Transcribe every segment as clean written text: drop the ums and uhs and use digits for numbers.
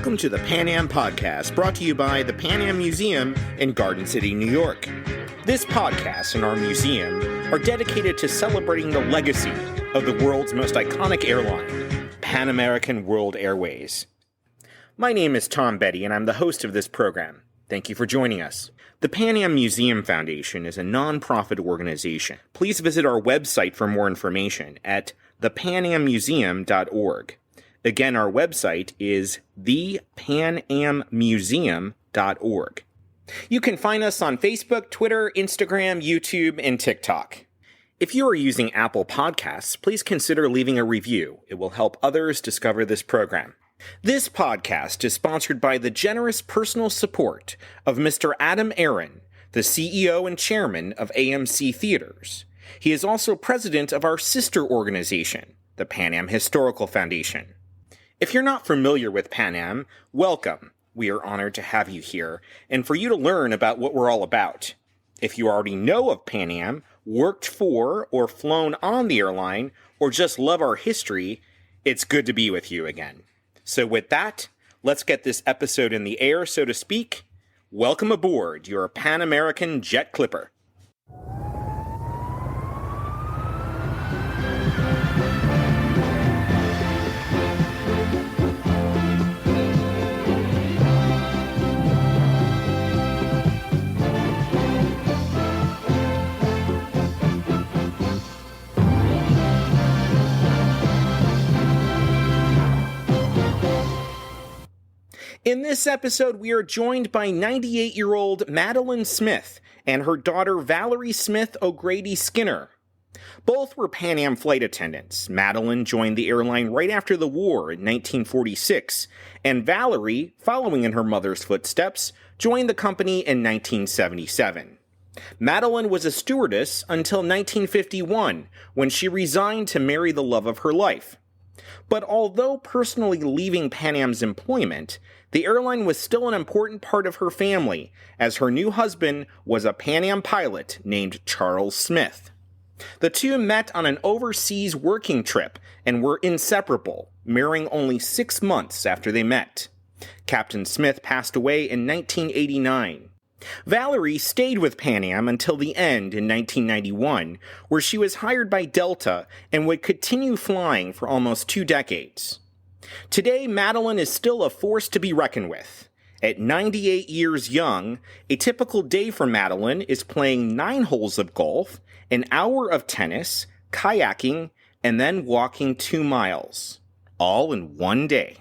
Welcome to the Pan Am Podcast, brought to you by the Pan Am Museum in Garden City, New York. This podcast and our museum are dedicated to celebrating the legacy of the world's most iconic airline, Pan American World Airways. My name is Tom Betty, and I'm the host of this program. Thank you for joining us. The Pan Am Museum Foundation is a non-profit organization. Please visit our website for more information at thepanammuseum.org. Again, our website is thepanammuseum.org. You can find us on Facebook, Twitter, Instagram, YouTube, and TikTok. If you are using Apple Podcasts, please consider leaving a review. It will help others discover this program. This podcast is sponsored by the generous personal support of Mr. Adam Aaron, the CEO and chairman of AMC Theaters. He is also president of our sister organization, the Pan Am Historical Foundation. If you're not familiar with Pan Am, welcome. We are honored to have you here and for you to learn about what we're all about. If you already know of Pan Am, worked for or flown on the airline, or just love our history, it's good to be with you again. So with that, let's get this episode in the air, so to speak. Welcome aboard your Pan American Jet Clipper. In this episode, we are joined by 98-year-old Madeline Smith and her daughter Valerie Smith O'Grady Skinner. Both were Pan Am flight attendants. Madeline joined the airline right after the war in 1946, and Valerie, following in her mother's footsteps, joined the company in 1977. Madeline was a stewardess until 1951, when she resigned to marry the love of her life. But although personally leaving Pan Am's employment, the airline was still an important part of her family, as her new husband was a Pan Am pilot named Charles Smith. The two met on an overseas working trip and were inseparable, marrying only 6 months after they met. Captain Smith passed away in 1989. Valerie stayed with Pan Am until the end in 1991, where she was hired by Delta and would continue flying for almost 2 decades. Today, Madeline is still a force to be reckoned with. At 98 years young, a typical day for Madeline is playing 9 holes of golf, an hour of tennis, kayaking, and then walking 2 miles. All in one day.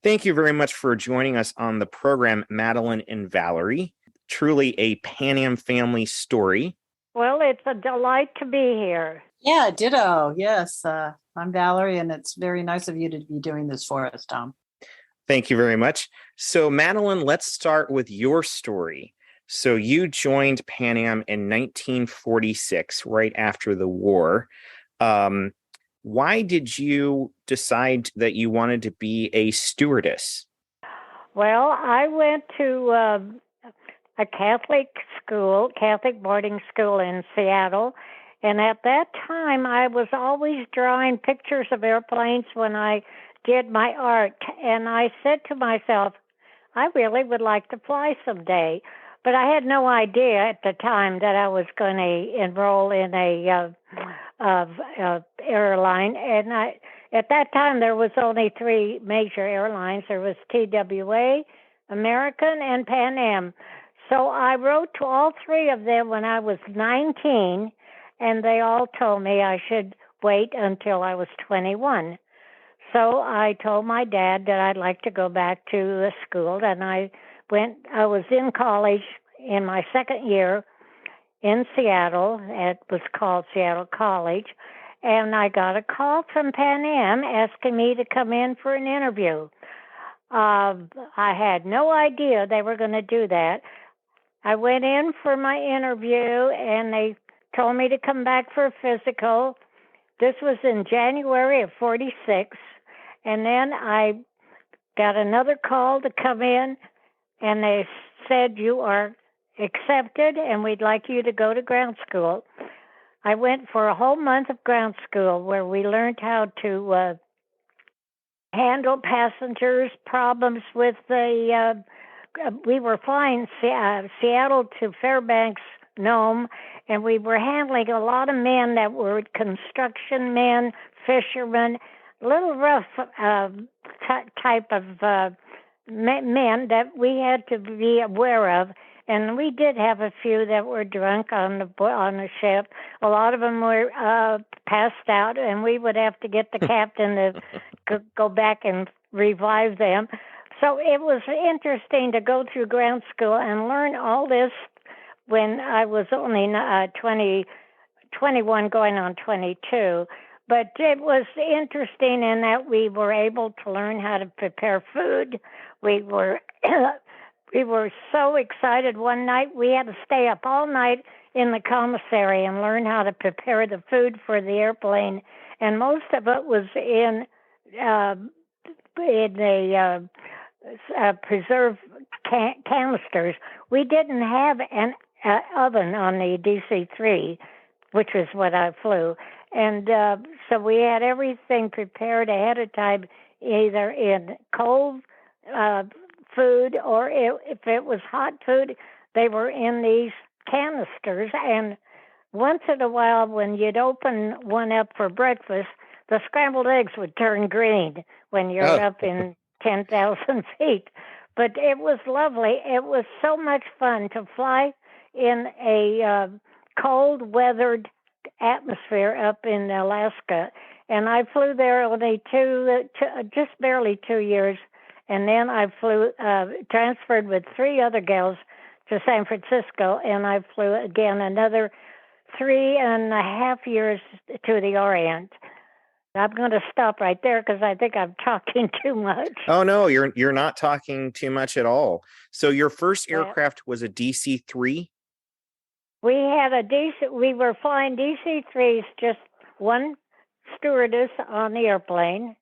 Thank you very much for joining us on the program, Madeline and Valerie. Truly a Pan Am family story. Well, it's a delight to be here. Yeah, ditto. Yes, I'm Valerie, and it's very nice of you to be doing this for us, Tom. Thank you very much. So, Madeline, let's start with your story. So you joined Pan Am in 1946, right after the war. Why did you decide that you wanted to be a stewardess? Well, I went to a Catholic school, Catholic boarding school in Seattle, and at that time I was always drawing pictures of airplanes when I did my art, and I said to myself, I really would like to fly someday. But I had no idea at the time that I was going to enroll in a airline. And at that time, there was only 3 major airlines. There was TWA, American, and Pan Am. So I wrote to all 3 of them when I was 19, and they all told me I should wait until I was 21. So I told my dad that I'd like to go back to the school, and I was in college in my second year in Seattle. It was called Seattle College. And I got a call from Pan Am asking me to come in for an interview. I had no idea they were going to do that. I went in for my interview, and they told me to come back for a physical. This was in January of 46. And then I got another call to come in, and they said, you are accepted, and we'd like you to go to ground school. I went for a whole month of ground school where we learned how to handle passengers, problems with we were flying Seattle to Fairbanks, Nome, and we were handling a lot of men that were construction men, fishermen, little rough type of men that we had to be aware of. And we did have a few that were drunk on the ship. A lot of them were passed out, and we would have to get the captain to go back and revive them. So it was interesting to go through ground school and learn all this when I was only 21 going on 22. But it was interesting in that we were able to learn how to prepare food. We were so excited. One night we had to stay up all night in the commissary and learn how to prepare the food for the airplane. And most of it was in the preserved canisters. We didn't have an oven on the DC-3, which was what I flew. And so we had everything prepared ahead of time, either in cold food or if it was hot food, they were in these canisters. And once in a while, when you'd open one up for breakfast, the scrambled eggs would turn green when you're up in 10,000 feet. But it was lovely. It was so much fun to fly in a cold, weathered atmosphere up in Alaska. And I flew there only just barely 2 years. And then I flew, transferred with 3 other gals to San Francisco, and I flew again another 3.5 years to the Orient. I'm going to stop right there because I think I'm talking too much. Oh no, you're not talking too much at all. So your first aircraft was a DC-3? We were flying DC-3s, just one stewardess on the airplane,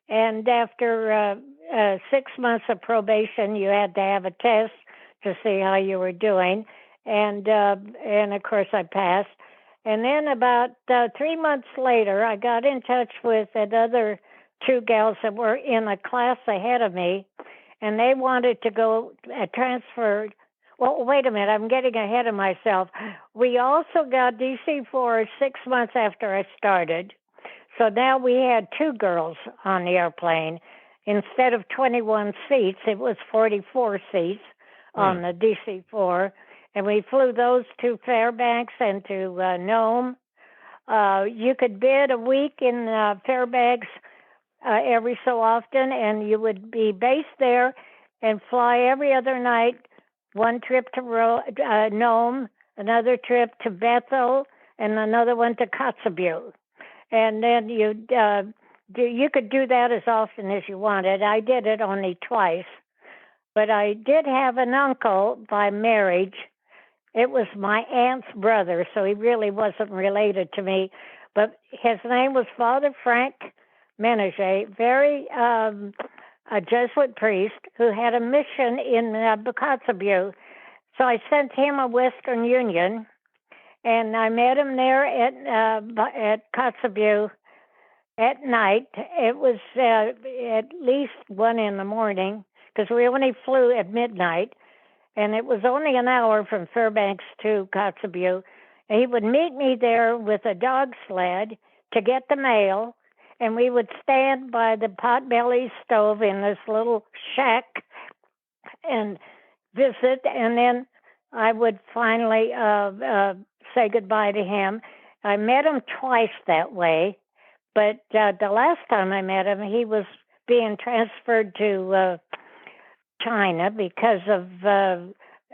and after 6 months of probation, you had to have a test to see how you were doing, and of course I passed. And then about 3 months later, I got in touch with another 2 gals that were in a class ahead of me, and they wanted to go transfer. Well, wait a minute, I'm getting ahead of myself. We also got DC-4 6 months after I started. So now we had 2 girls on the airplane. Instead of 21 seats, it was 44 seats on the DC-4. And we flew those to Fairbanks and to Nome. You could bid a week in Fairbanks every so often, and you would be based there and fly every other night. One trip to Nome, another trip to Bethel, and another one to Kotzebue. And then you could do that as often as you wanted. I did it only twice. But I did have an uncle by marriage. It was my aunt's brother, so he really wasn't related to me. But his name was Father Frank Menage, a Jesuit priest who had a mission in Kotzebue. So I sent him a Western Union, and I met him there at Kotzebue at night. It was at least 1 a.m, because we only flew at midnight. And it was only an hour from Fairbanks to Kotzebue. And he would meet me there with a dog sled to get the mail, and we would stand by the potbelly stove in this little shack and visit, and then I would finally say goodbye to him. I met him twice that way, but the last time I met him, he was being transferred to China because of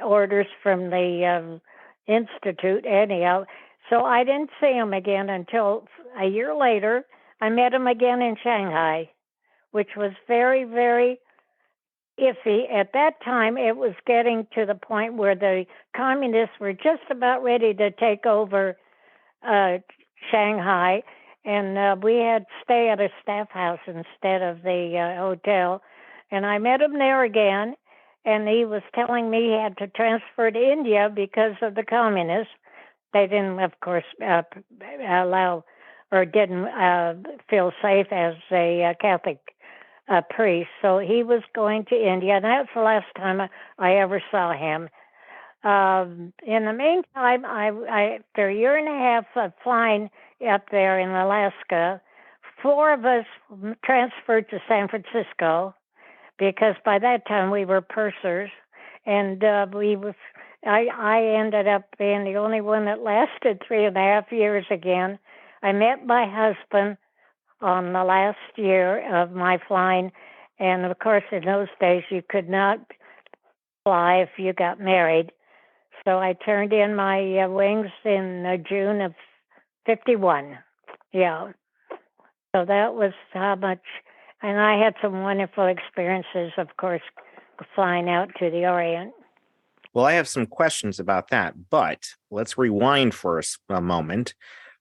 orders from the Institute anyhow. So I didn't see him again until a year later. I met him again in Shanghai, which was very, very iffy. At that time, it was getting to the point where the communists were just about ready to take over Shanghai, and we had to stay at a staff house instead of the hotel. And I met him there again, and he was telling me he had to transfer to India because of the communists. They didn't, of course, allow or didn't feel safe as a Catholic priest. So he was going to India, and that's the last time I ever saw him. In the meantime, after a year and a half of flying up there in Alaska, 4 of us transferred to San Francisco because by that time we were pursers, and I ended up being the only one that lasted 3.5 years again. I met my husband on the last year of my flying, and of course in those days you could not fly if you got married. So I turned in my wings in June of 51. Yeah. So that was how much, and I had some wonderful experiences, of course, flying out to the Orient. Well, I have some questions about that, but let's rewind for a moment.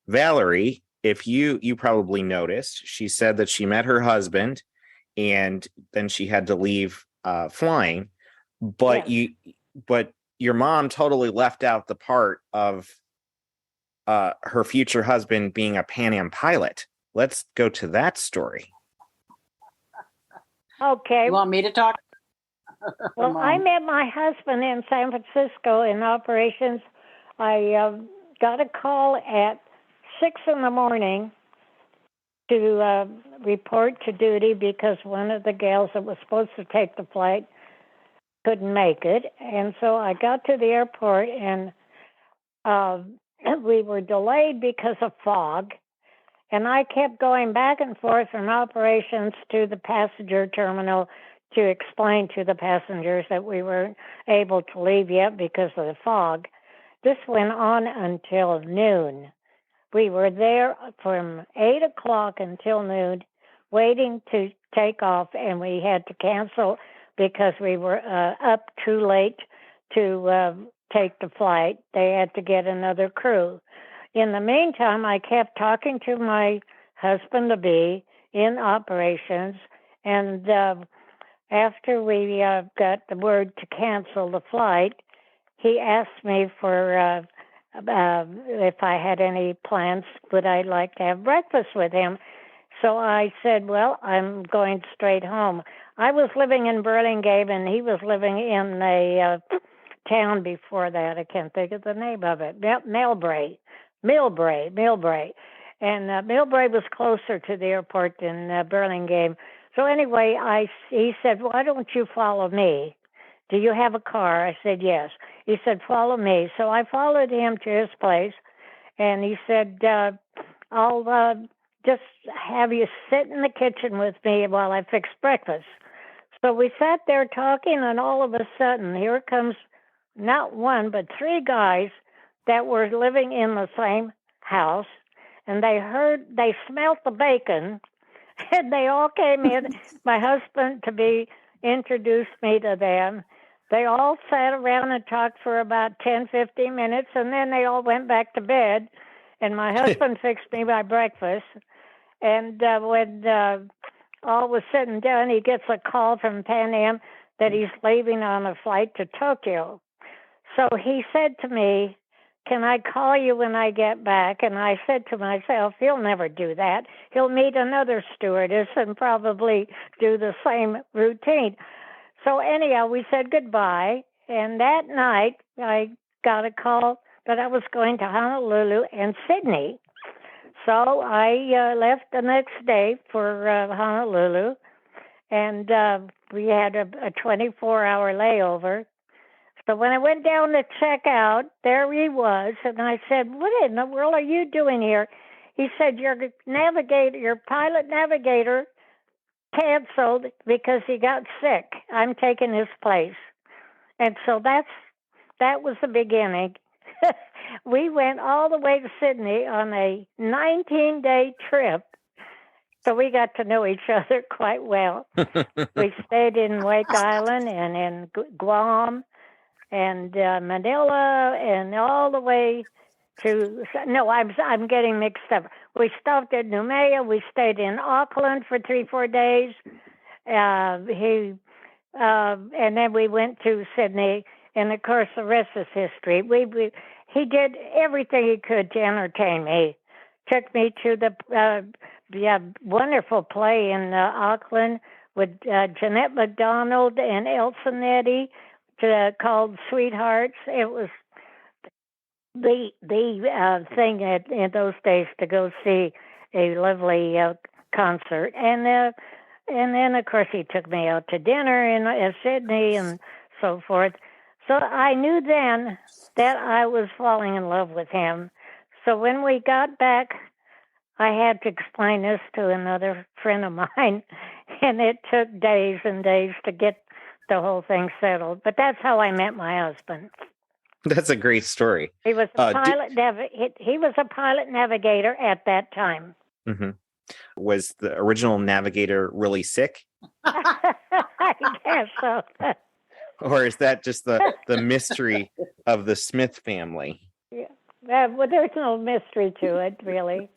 Valerie, if you probably noticed, she said that she met her husband and then she had to leave flying, but Yes. but your mom totally left out the part of her future husband being a Pan Am pilot. Let's go to that story. Okay. You want me to talk? Well, I met my husband in San Francisco in operations. I got a call at 6 a.m. to report to duty because one of the gals that was supposed to take the flight couldn't make it. And so I got to the airport, and we were delayed because of fog. And I kept going back and forth from operations to the passenger terminal to explain to the passengers that we weren't able to leave yet because of the fog. This went on until noon. We were there from 8 o'clock until noon, waiting to take off, and we had to cancel because we were up too late to take the flight. They had to get another crew. In the meantime, I kept talking to my husband-to-be in operations, and after we got the word to cancel the flight, he asked me for if I had any plans, would I like to have breakfast with him? So I said, well, I'm going straight home. I was living in Burlingame, and he was living in a town before that. I can't think of the name of it. Millbrae. And Millbrae was closer to the airport than Burlingame. So anyway, he said, why don't you follow me? Do you have a car? I said, yes. He said, follow me. So I followed him to his place, and he said, I'll just have you sit in the kitchen with me while I fix breakfast. So we sat there talking, and all of a sudden, here comes not one, but 3 guys that were living in the same house, and they smelt the bacon, and they all came in. My husband-to-be introduced me to them. They all sat around and talked for about 10, 15 minutes, and then they all went back to bed, and my husband fixed me my breakfast. And when all was said and done, he gets a call from Pan Am that he's leaving on a flight to Tokyo. So he said to me, can I call you when I get back? And I said to myself, he'll never do that. He'll meet another stewardess and probably do the same routine. So anyhow, we said goodbye. And that night, I got a call that I was going to Honolulu and Sydney. So I left the next day for Honolulu, and we had a 24-hour layover. So when I went down to check out, there he was, and I said, what in the world are you doing here? He said, your pilot navigator canceled because he got sick. I'm taking his place. And so that was the beginning. We went all the way to Sydney on a 19-day trip, so we got to know each other quite well. We stayed in Wake Island and in Guam and Manila and all the way to, no, I'm getting mixed up. We stopped at Noumea. We stayed in Auckland for 3-4 days. And then we went to Sydney, and of course the rest is history. He did everything he could to entertain me. Took me to the wonderful play in Auckland with Jeanette MacDonald and Elsa Nettie, called Sweethearts. It was the thing in those days to go see a lovely concert, and then of course he took me out to dinner in Sydney and so forth. So I knew then that I was falling in love with him. So when we got back, I had to explain this to another friend of mine, and it took days and days to get the whole thing settled. But that's how I met my husband. That's a great story. He was a pilot. He was a pilot navigator at that time. Mm-hmm. Was the original navigator really sick? I guess so. Or is that just the mystery of the Smith family? Yeah. Well, there's no mystery to it, really.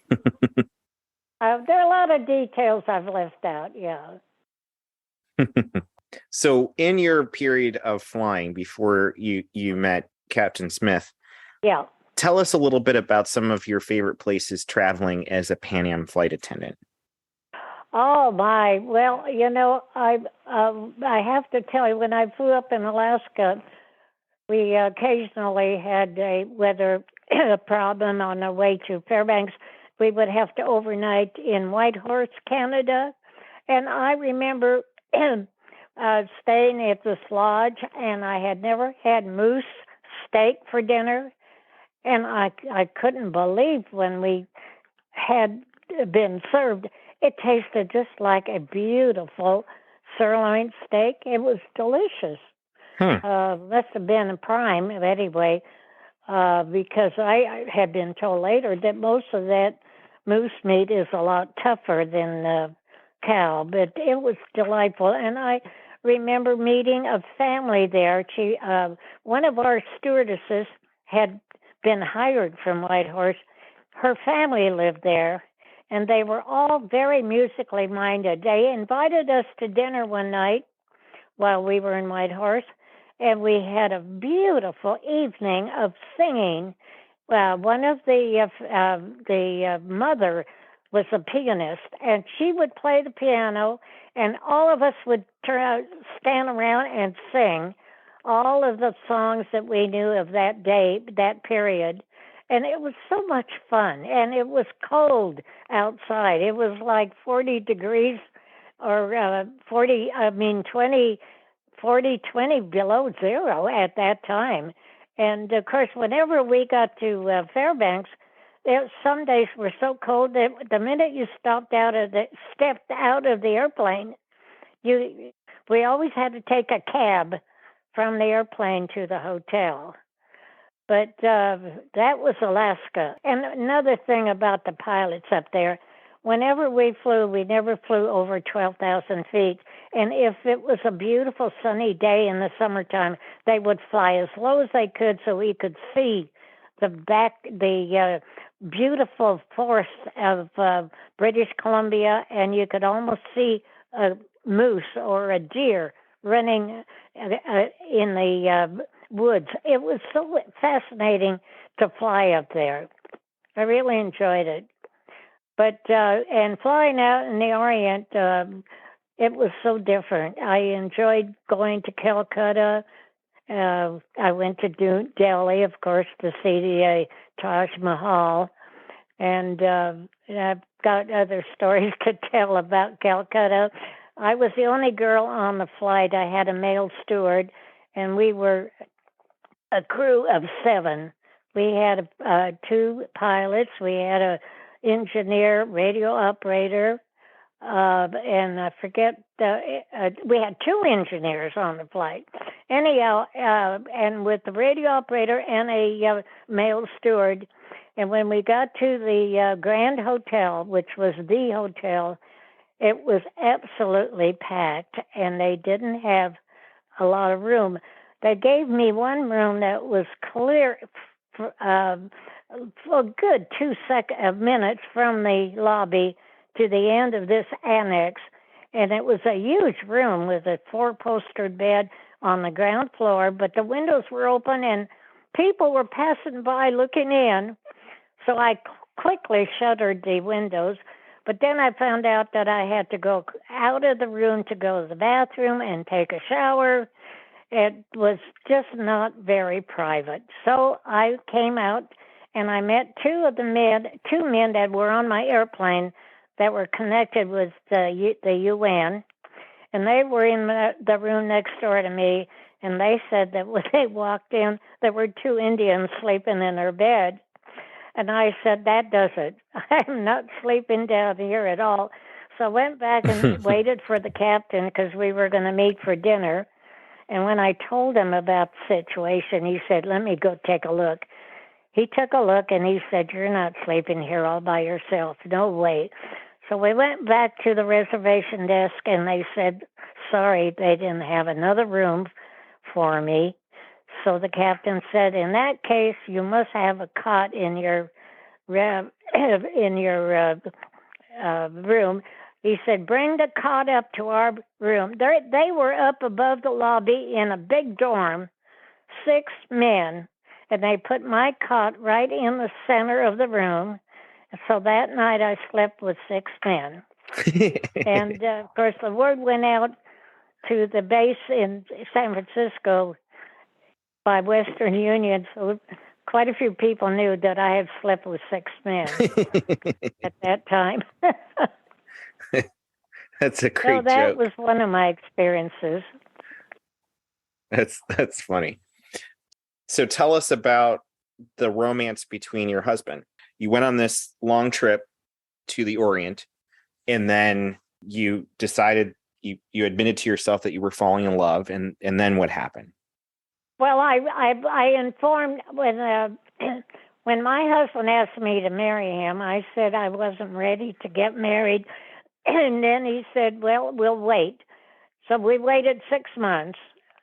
There are a lot of details I've left out, yeah. So in your period of flying before you met Captain Smith, yeah, tell us a little bit about some of your favorite places traveling as a Pan Am flight attendant. Oh my! Well, I have to tell you, when I flew up in Alaska, we occasionally had a weather problem on our way to Fairbanks. We would have to overnight in Whitehorse, Canada, and I remember staying at this lodge, and I had never had moose steak for dinner, and I couldn't believe when we had been served. It tasted just like a beautiful sirloin steak. It was delicious. Must have been a prime anyway, because I had been told later that most of that moose meat is a lot tougher than cow, but it was delightful. And I remember meeting a family there. One of our stewardesses had been hired from Whitehorse. Her family lived there, and they were all very musically minded. They invited us to dinner one night while we were in Whitehorse, and we had a beautiful evening of singing. One of the mother was a pianist, and she would play the piano, and all of us would stand around and sing all of the songs that we knew of that day, that period. And it was so much fun, and it was cold outside. It was like 40 degrees or 20 below zero at that time. And of course, whenever we got to Fairbanks, some days were so cold that the minute you stepped out of the airplane, we always had to take a cab from the airplane to the hotel. But that was Alaska. And another thing about the pilots up there, whenever we flew, we never flew over 12,000 feet. And if it was a beautiful sunny day in the summertime, they would fly as low as they could so we could see the beautiful forests of British Columbia, and you could almost see a moose or a deer running in the woods. It was so fascinating to fly up there. I really enjoyed it. But and flying out in the Orient, it was so different. I enjoyed going to Calcutta. I went to Delhi, of course, to see the Taj Mahal. And I've got other stories to tell about Calcutta. I was the only girl on the flight. I had a male steward, and we were a crew of 7. We had 2 pilots. We had a engineer, radio operator, and I forget, we had 2 engineers on the flight. Anyhow, and with the radio operator and a male steward. And when we got to the Grand Hotel, which was the hotel, it was absolutely packed, and they didn't have a lot of room. They gave me one room that was clear for a good 2 minutes from the lobby to the end of this annex, And it was a huge room with a four-poster bed on the ground floor, but the windows were open and people were passing by looking in. So I quickly shuttered the windows. But then I found out that I had to go out of the room to go to the bathroom and take a shower. It was just not very private. So I came out and I met two men that were on my airplane that were connected with the UN. And they were in the room next door to me. And they said that when they walked in, there were two Indians sleeping in their bed. And I said, that does it. I'm not sleeping down here at all. So I went back and waited for the captain because we were going to meet for dinner. And when I told him about the situation, he said, let me go take a look. He took a look and he said, you're not sleeping here all by yourself. No way. So we went back to the reservation desk and they said, sorry, they didn't have another room for me. So the captain said, in that case, you must have a cot in your room. He said, bring the cot up to our room. They were up above the lobby in a big dorm, 6 men, and they put my cot right in the center of the room. So that night I slept with 6 men. And, of course, the word went out to the base in San Francisco by Western Union, so quite a few people knew that I had slept with 6 men at that time. That's a great So that joke. was one of my experiences. That's funny. So tell us about the romance between your husband. You went on this long trip to the Orient, and then you decided, you admitted to yourself that you were falling in love, and then what happened? Well, I informed when my husband asked me to marry him, I said I wasn't ready to get married. And then he said, well, we'll wait. So we waited 6 months.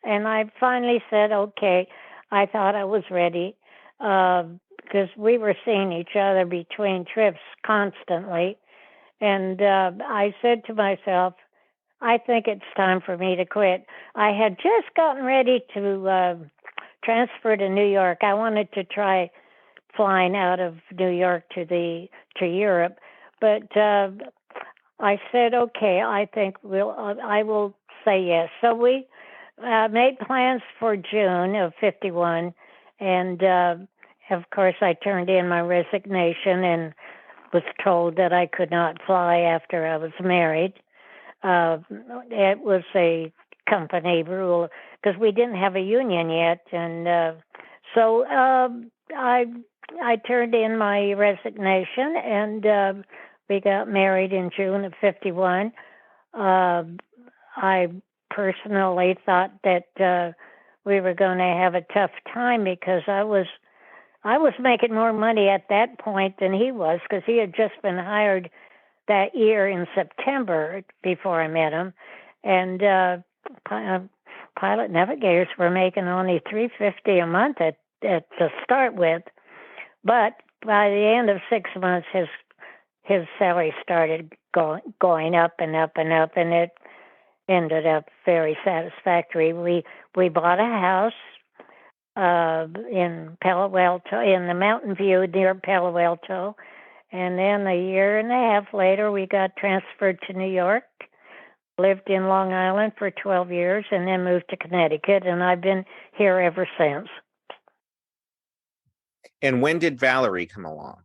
And I finally said, okay, I thought I was ready because we were seeing each other between trips constantly. And I said to myself, I think it's time for me to quit. I had just gotten ready to transfer to New York. I wanted to try flying out of New York to Europe, but I said, okay, I think I will say yes. So we made plans for June of 51, and of course I turned in my resignation and was told that I could not fly after I was married. It was a company rule because we didn't have a union yet, and so I turned in my resignation, and we got married in June of 51. I personally thought that we were going to have a tough time because I was making more money at that point than he was because he had just been hired that year in September before I met him, and pilot navigators were making only $350 a month at to start with, but by the end of 6 months, his salary started going up and up and up, and it ended up very satisfactory. We bought a house in Palo Alto, in the Mountain View near Palo Alto. And then a year and a half later, we got transferred to New York, lived in Long Island for 12 years, and then moved to Connecticut, and I've been here ever since. And when did Valerie come along?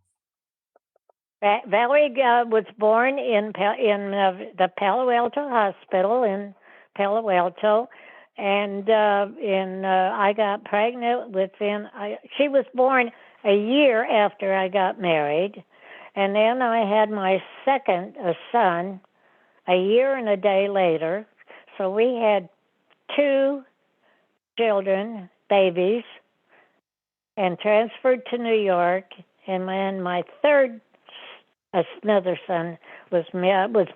Valerie was born in the Palo Alto Hospital in Palo Alto, and I got pregnant she was born a year after I got married. And then I had my second son a year and a day later. So we had 2 children, babies, and transferred to New York. And then my third, another son, was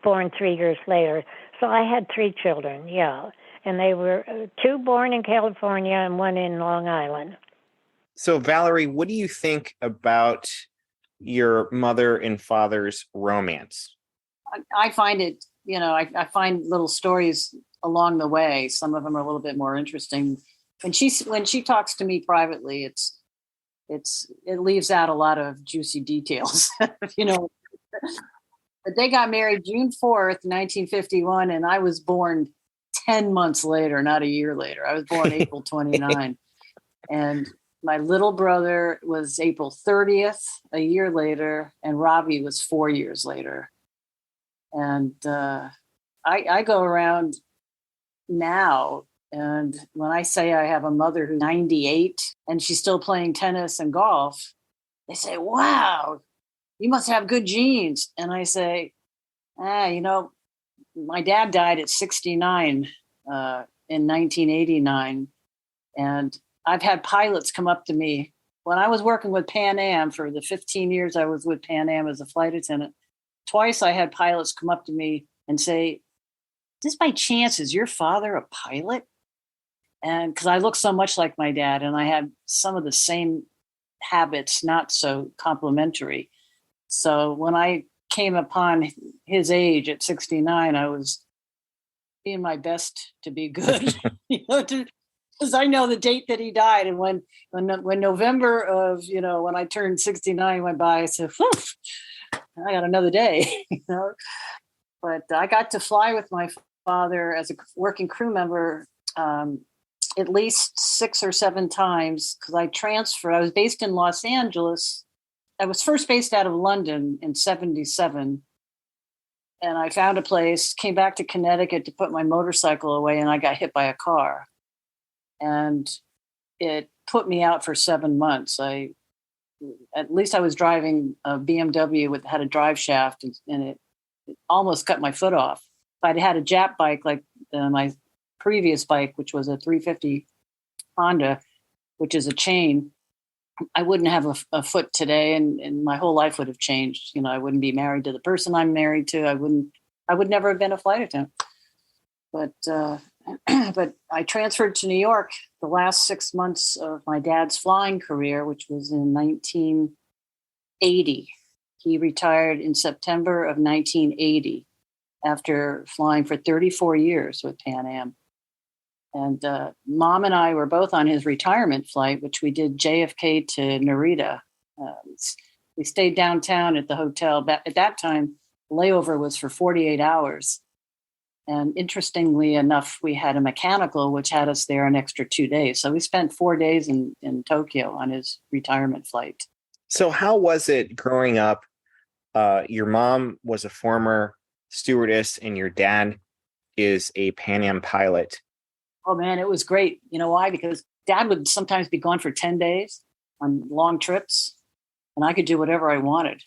born 3 years later. So I had 3 children, yeah. And they were 2 born in California and 1 in Long Island. So Valerie, what do you think about your mother and father's romance? I find it I find little stories along the way. Some of them are a little bit more interesting. And when she talks to me privately, it leaves out a lot of juicy details, But they got married June 4th, 1951, and I was born 10 months later, not a year later. I was born April 29. And my little brother was April 30th, a year later, and Robbie was 4 years later. And I go around now, and when I say I have a mother who's 98 and she's still playing tennis and golf, they say, wow, you must have good genes. And I say, my dad died at 69 in 1989. And I've had pilots come up to me when I was working with Pan Am for the 15 years I was with Pan Am as a flight attendant. Twice I had pilots come up to me and say, "This by chance is your father a pilot?" And because I look so much like my dad and I had some of the same habits, not so complimentary. So when I came upon his age at 69, I was being my best to be good, because I know the date that he died. And when November of, when I turned 69 went by, I said, whew, I got another day, But I got to fly with my father as a working crew member at least 6 or 7 times, because I transferred. I was based in Los Angeles. I was first based out of London in 77. And I found a place, came back to Connecticut to put my motorcycle away, and I got hit by a car. And it put me out for 7 months. At least I was driving a BMW had a drive shaft, and it almost cut my foot off. If I'd had a Jap bike like my previous bike, which was a 350 Honda, which is a chain, I wouldn't have a foot today, and my whole life would have changed. I wouldn't be married to the person I'm married to. I would never have been a flight attendant. But but I transferred to New York the last 6 months of my dad's flying career, which was in 1980. He retired in September of 1980 after flying for 34 years with Pan Am. And Mom and I were both on his retirement flight, which we did JFK to Narita. We stayed downtown at the hotel. At that time, layover was for 48 hours. And interestingly enough, we had a mechanical, which had us there an extra 2 days. So we spent 4 days in Tokyo on his retirement flight. So how was it growing up? Your mom was a former stewardess and your dad is a Pan Am pilot. Oh, man, it was great. You know why? Because Dad would sometimes be gone for 10 days on long trips, and I could do whatever I wanted.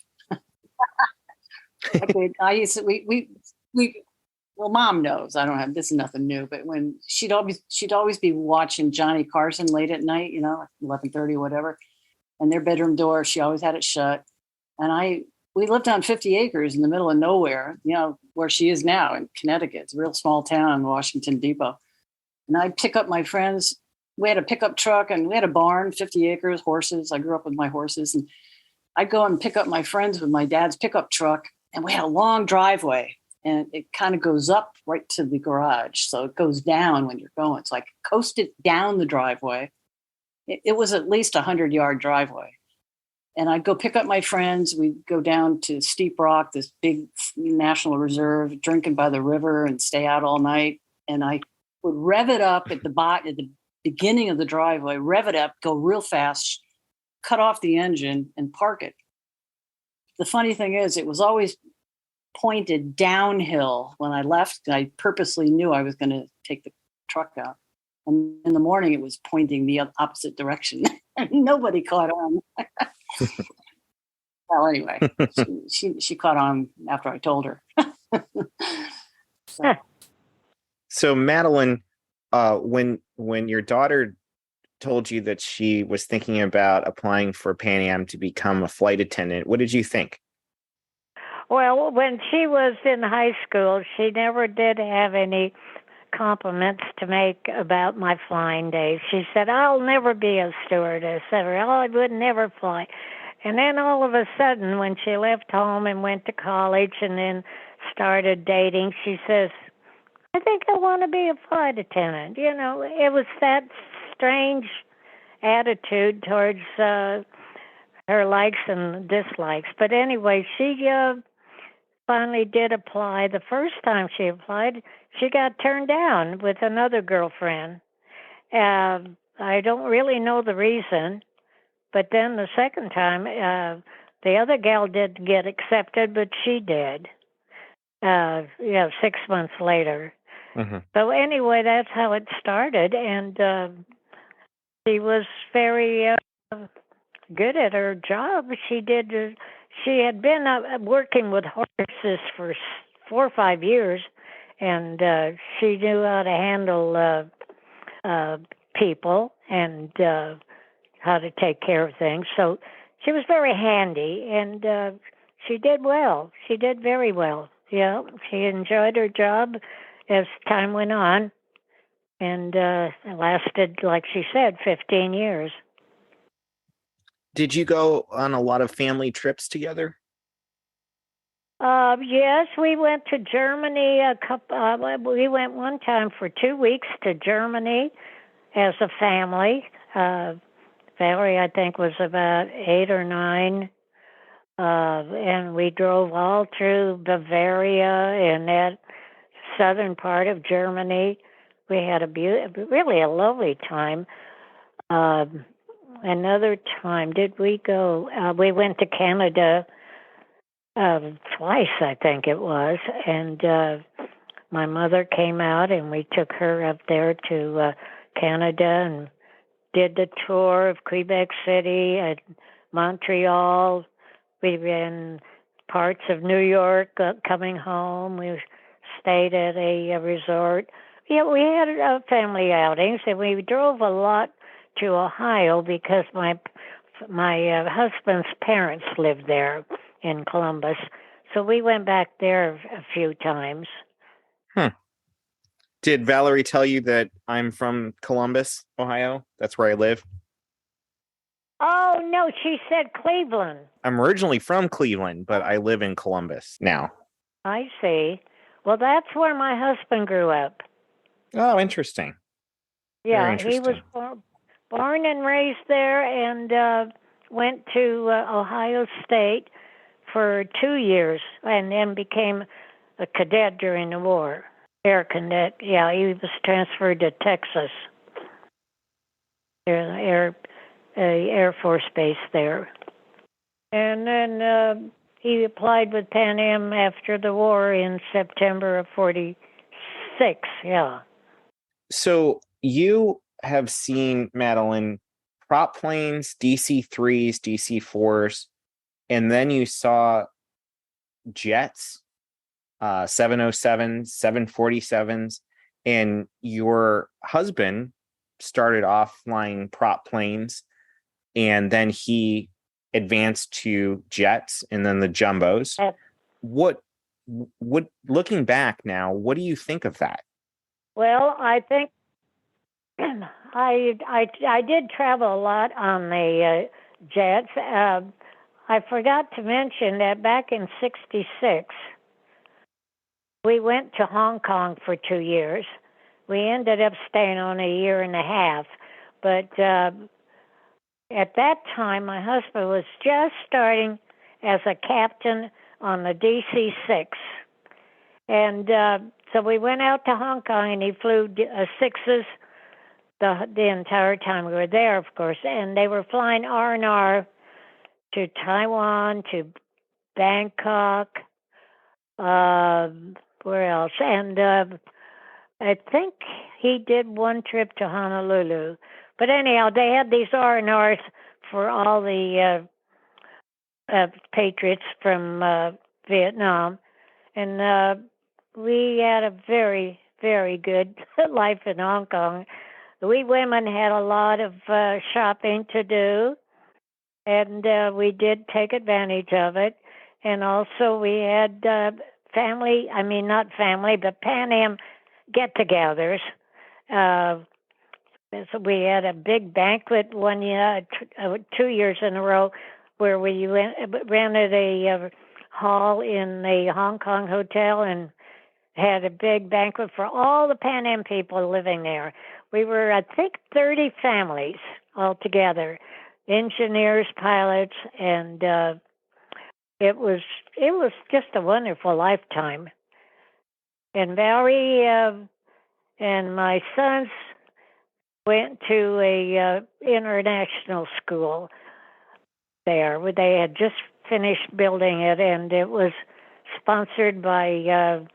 Well, Mom knows I don't have, this is nothing new, but when she'd always be watching Johnny Carson late at night, 11:30 or whatever, and their bedroom door, she always had it shut. And we lived on 50 acres in the middle of nowhere, where she is now in Connecticut. It's a real small town, Washington Depot. And I'd pick up my friends. We had a pickup truck and we had a barn, 50 acres, horses. I grew up with my horses. And I'd go and pick up my friends with my dad's pickup truck. And we had a long driveway. And it kind of goes up right to the garage. So it goes down when you're going. So I coasted down the driveway. It was at least a 100-yard driveway. And I'd go pick up my friends. We'd go down to Steep Rock, this big national reserve, drinking by the river and stay out all night. And I would rev it up at the beginning of the driveway, rev it up, go real fast, cut off the engine and park it. The funny thing is, it was always pointed downhill when I left. I purposely knew I was going to take the truck out. And in the morning, it was pointing the opposite direction. And nobody caught on. Well, anyway, she caught on after I told her. So Madeline, when your daughter told you that she was thinking about applying for Pan Am to become a flight attendant, what did you think? Well, when she was in high school, she never did have any compliments to make about my flying days. She said, I'll never be a stewardess, or I would never fly. And then all of a sudden, when she left home and went to college and then started dating, she says, I think I want to be a flight attendant. It was that strange attitude towards her likes and dislikes. But anyway, she finally did apply. The first time she applied, she got turned down with another girlfriend. I don't really know the reason, but then the second time, the other gal didn't get accepted, but she did. 6 months later. Mm-hmm. So anyway, that's how it started, and she was very good at her job. She did. She had been working with horses for 4 or 5 years, and she knew how to handle people and how to take care of things. So she was very handy, and she did well. She did very well. Yeah, she enjoyed her job as time went on, and it lasted, like she said, 15 years. Did you go on a lot of family trips together? Yes, we went to Germany we went one time for 2 weeks to Germany as a family. Valerie, I think, was about 8 or 9. And we drove all through Bavaria and that southern part of Germany. We had really a lovely time. Another time, did we go? We went to Canada twice, I think it was, and my mother came out, and we took her up there to Canada and did the tour of Quebec City and Montreal. We've been parts of New York coming home. We stayed at a resort. Yeah, we had family outings, and we drove a lot to Ohio because my husband's parents lived there in Columbus. So we went back there a few times. Did Valerie tell you that I'm from Columbus, Ohio? That's where I live. Oh, no, she said Cleveland. I'm originally from Cleveland, but I live in Columbus now. I see. Well, that's where my husband grew up. Oh, interesting. Yeah, interesting. He was born and raised there, and went to Ohio State for 2 years, and then became a cadet during the war. Air cadet. Yeah, he was transferred to Texas. Air Force Base there. And then he applied with Pan Am after the war in September of 46, yeah. So you have seen, Madeline, prop planes, DC-3s, DC-4s, and then you saw jets, 707s, 747s, and your husband started off flying prop planes, and then he advanced to jets and then the jumbos. What looking back now, what do you think of that? Well, I think I did travel a lot on the jets. I forgot to mention that back in '66, we went to Hong Kong for 2 years. We ended up staying on a year and a half, but at that time, my husband was just starting as a captain on the DC-6. And so we went out to Hong Kong, and he flew sixes the entire time we were there, of course. And they were flying R&R to Taiwan, to Bangkok, where else? And I think he did one trip to Honolulu. But anyhow, they had these R&Rs for all the patriots from Vietnam. And we had a very, very good life in Hong Kong. We women had a lot of shopping to do, and we did take advantage of it. And also we had not family, but Pan Am get-togethers. So we had a big banquet 2 years in a row where we rented a hall in the Hong Kong hotel and had a big banquet for all the Pan Am people living there. We were, I think, 30 families altogether, engineers, pilots, and it was just a wonderful lifetime. And Valerie and my sons went to a international school there. They had just finished building it, and it was sponsored by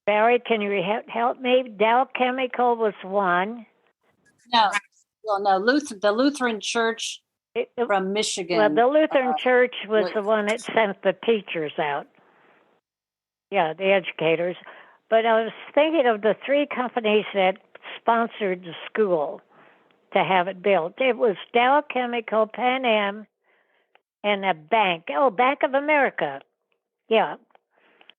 Barry. Can you help me? Dow Chemical was one. No, well, no, the Lutheran Church from Michigan. Well, the Lutheran Church was the one that sent the teachers out. Yeah, the educators. But I was thinking of the three companies that sponsored the school to have it built. It was Dow Chemical, Pan Am, and a bank. Oh, Bank of America. Yeah.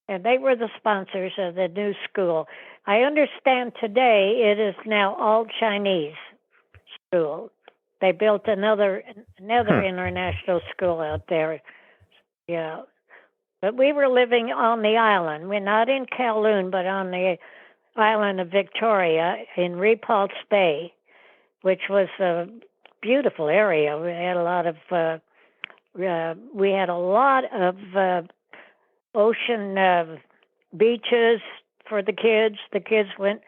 And they were the sponsors of the new school. I understand today it is now all Chinese school. They built another international school out there. Yeah. But we were living on the island. We're not in Kowloon, but on the island of Victoria in Repulse Bay, which was a beautiful area. We had a lot of ocean beaches for the kids. The kids went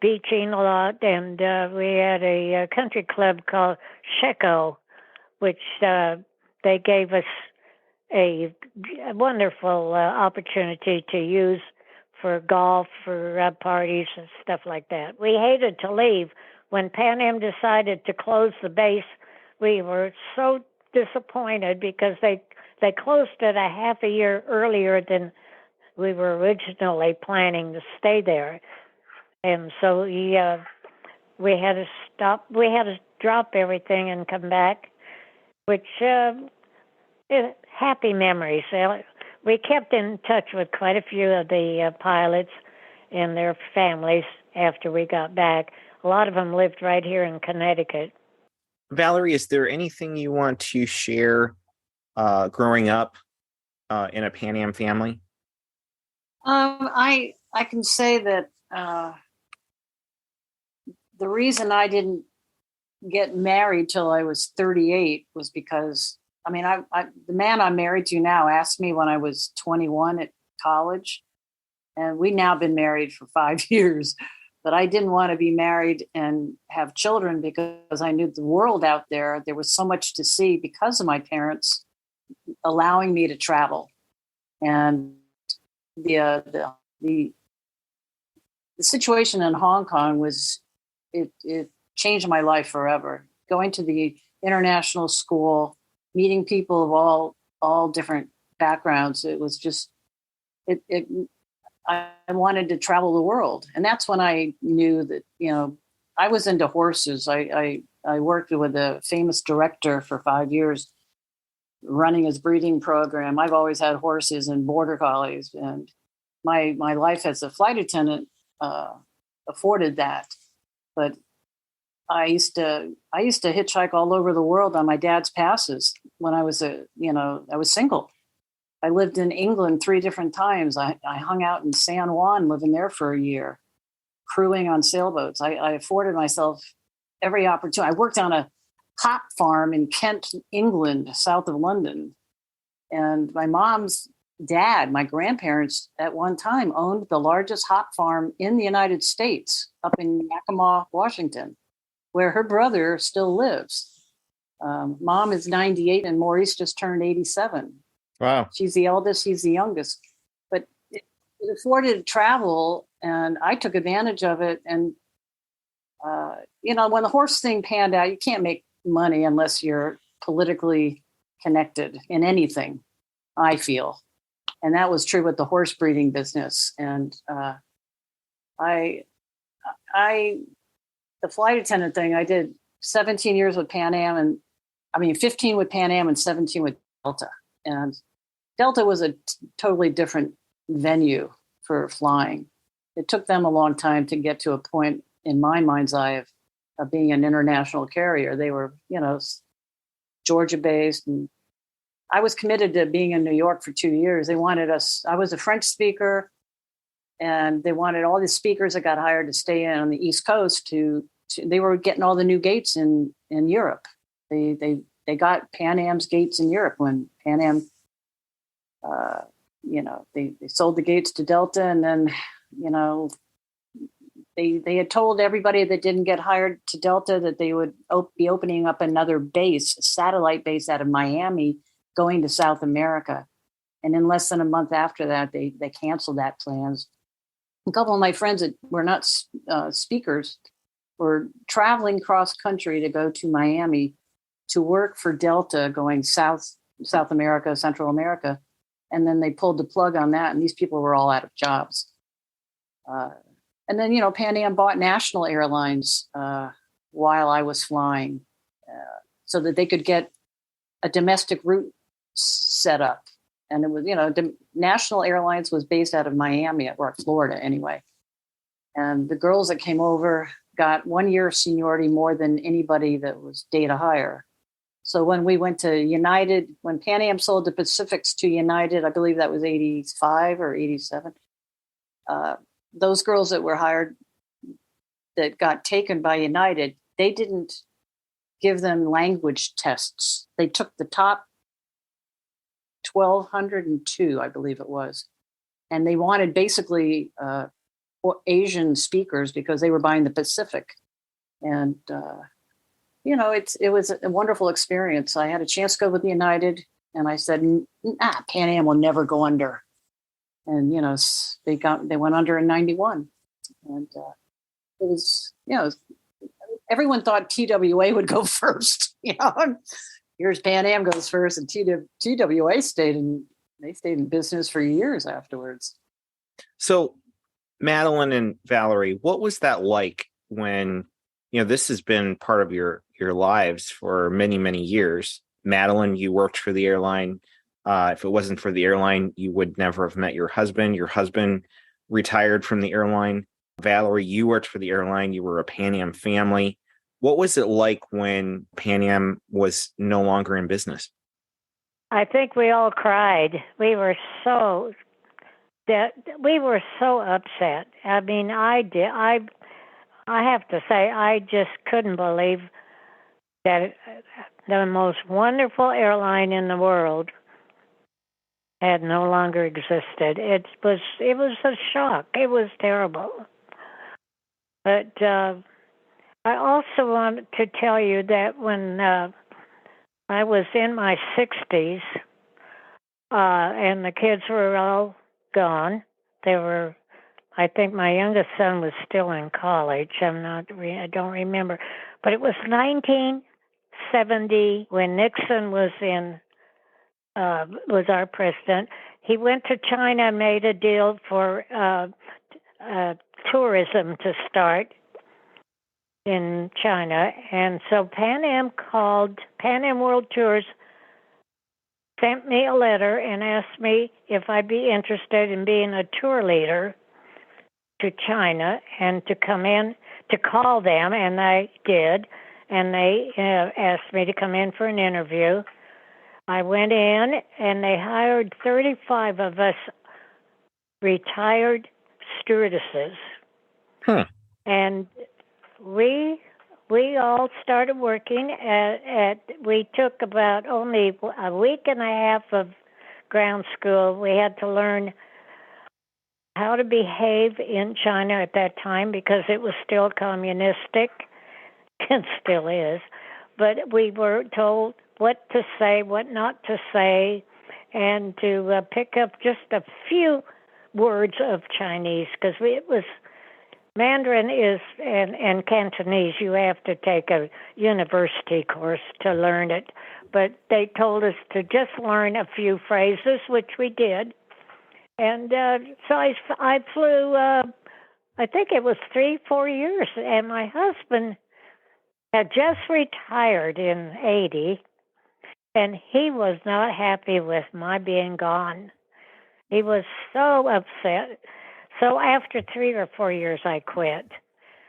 beaching a lot, and we had a country club called Sheco, which they gave us a wonderful opportunity to use for golf, for parties and stuff like that. We hated to leave. When Pan Am decided to close the base, we were so disappointed because they closed it a half a year earlier than we were originally planning to stay there. And so we had to stop. We had to drop everything and come back, which happy memories. We kept in touch with quite a few of the pilots and their families after we got back. A lot of them lived right here in Connecticut. Valerie, is there anything you want to share growing up in a Pan Am family? I can say that the reason I didn't get married till I was 38 was because, the man I'm married to now asked me when I was 21 at college, and we've now been married for 5 years. But I didn't want to be married and have children because I knew the world out there. There was so much to see because of my parents allowing me to travel, and the situation in Hong Kong was it changed my life forever. Going to the international school, meeting people of all different backgrounds. It was just I wanted to travel the world. And that's when I knew that, I was into horses. I worked with a famous director for 5 years running his breeding program. I've always had horses and border collies, and my life as a flight attendant afforded that. But I used to hitchhike all over the world on my dad's passes when I was I was single. I lived in England 3 different times. I hung out in San Juan, living there for a year, crewing on sailboats. I afforded myself every opportunity. I worked on a hop farm in Kent, England, south of London. And my mom's dad, my grandparents at one time owned the largest hop farm in the United States up in Yakima, Washington, where her brother still lives. Mom is 98 and Maurice just turned 87. Wow. She's the eldest, he's the youngest. But it afforded travel, and I took advantage of it. And, when the horse thing panned out, you can't make money unless you're politically connected in anything, I feel. And that was true with the horse breeding business. And the flight attendant thing, I did 17 years with Pan Am, 15 with Pan Am and 17 with Delta. And Delta was a totally different venue for flying. It took them a long time to get to a point in my mind's eye of being an international carrier. They were, Georgia based, and I was committed to being in New York for 2 years. They wanted us, I was a French speaker, and they wanted all the speakers that got hired to stay on the East Coast they were getting all the new gates in Europe. They got Pan Am's gates in Europe when Pan Am, they sold the gates to Delta, and then, they had told everybody that didn't get hired to Delta that they would be opening up another base, a satellite base out of Miami, going to South America. And in less than a month after that, they canceled that plans. A couple of my friends that were not speakers were traveling cross country to go to Miami to work for Delta going South America, Central America. And then they pulled the plug on that, and these people were all out of jobs. And then, Pan Am bought national airlines while I was flying so that they could get a domestic route set up. And it was, National Airlines was based out of Miami, or Florida anyway. And the girls that came over got 1 year of seniority more than anybody that was data hire. So when we went to United, when Pan Am sold the Pacifics to United, I believe that was 85 or 87, those girls that were hired that got taken by United, they didn't give them language tests. They took the top 1,202, I believe it was. And they wanted basically Asian speakers because they were buying the Pacific. And, it was a wonderful experience. I had a chance to go with United, and I said, Pan Am will never go under. And, they went under in 91. And it was, everyone thought TWA would go first. Here's Pan Am goes first, and TWA stayed in business for years afterwards. So, Madeline and Valerie, what was that like when, this has been part of your lives for many, many years? Madeline, you worked for the airline. If it wasn't for the airline, you would never have met your husband. Your husband retired from the airline. Valerie, you worked for the airline. You were a Pan Am family. What was it like when Pan Am was no longer in business? I think we all cried. We were so upset. I mean, I did. I have to say, I just couldn't believe that the most wonderful airline in the world had no longer existed. It was a shock. It was terrible. But I also want to tell you that when I was in my 60s and the kids were all gone, I think my youngest son was still in college. I don't remember. But it was 1970 when Nixon was our president. He went to China and made a deal for tourism to start in China. And so Pan Am World Tours sent me a letter and asked me if I'd be interested in being a tour leader to China and to come in to call them, and I did. And they asked me to come in for an interview. I went in, and they hired 35 of us retired stewardesses. And we all started working we took about only a week and a half of ground school. We had to learn how to behave in China at that time because it was still communistic and still is. But we were told what to say, what not to say, and to pick up just a few words of Chinese because it was Mandarin and Cantonese. You have to take a university course to learn it. But they told us to just learn a few phrases, which we did. And so I flew, I think it was 3-4 years. And my husband had just retired in 80, and he was not happy with my being gone. He was so upset. So after 3 or 4 years, I quit.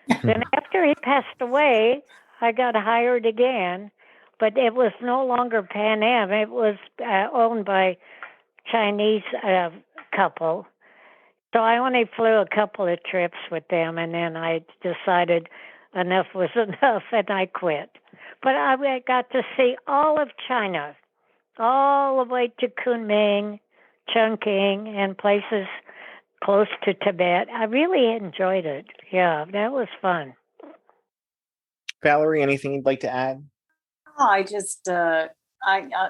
Then after he passed away, I got hired again but it was no longer Pan Am. It was owned by Chinese couple. So I only flew a couple of trips with them, and then I decided enough was enough, and I quit. But I got to see all of China, all the way to Kunming, Chongqing, and places close to Tibet. I really enjoyed it. Yeah, that was fun. Valerie, anything you'd like to add? Oh, I just,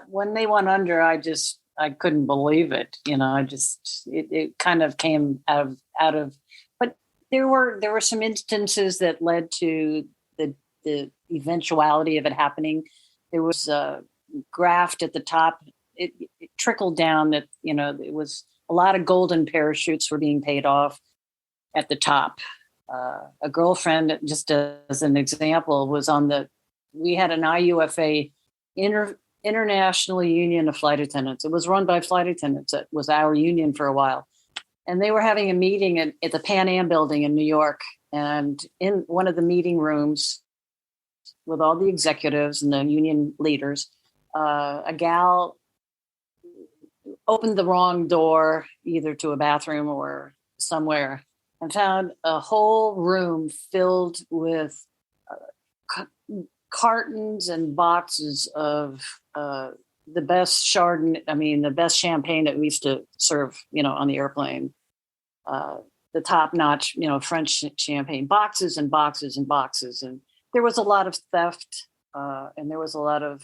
when they went under, I couldn't believe it. It kind of came out of, but there were some instances that led to the eventuality of it happening. There was a graft at the top. It trickled down that, it was a lot of golden parachutes were being paid off at the top. A girlfriend, just as an example, we had an IUFA, International Union of Flight Attendants. It was run by flight attendants. It was our union for a while. And they were having a meeting at the Pan Am building in New York. And in one of the meeting rooms with all the executives and the union leaders, a gal opened the wrong door, either to a bathroom or somewhere, and found a whole room filled with cartons and boxes of the best the best champagne that we used to serve, on the airplane. The top-notch, French champagne, boxes and boxes and boxes. And there was a lot of theft, and there was a lot of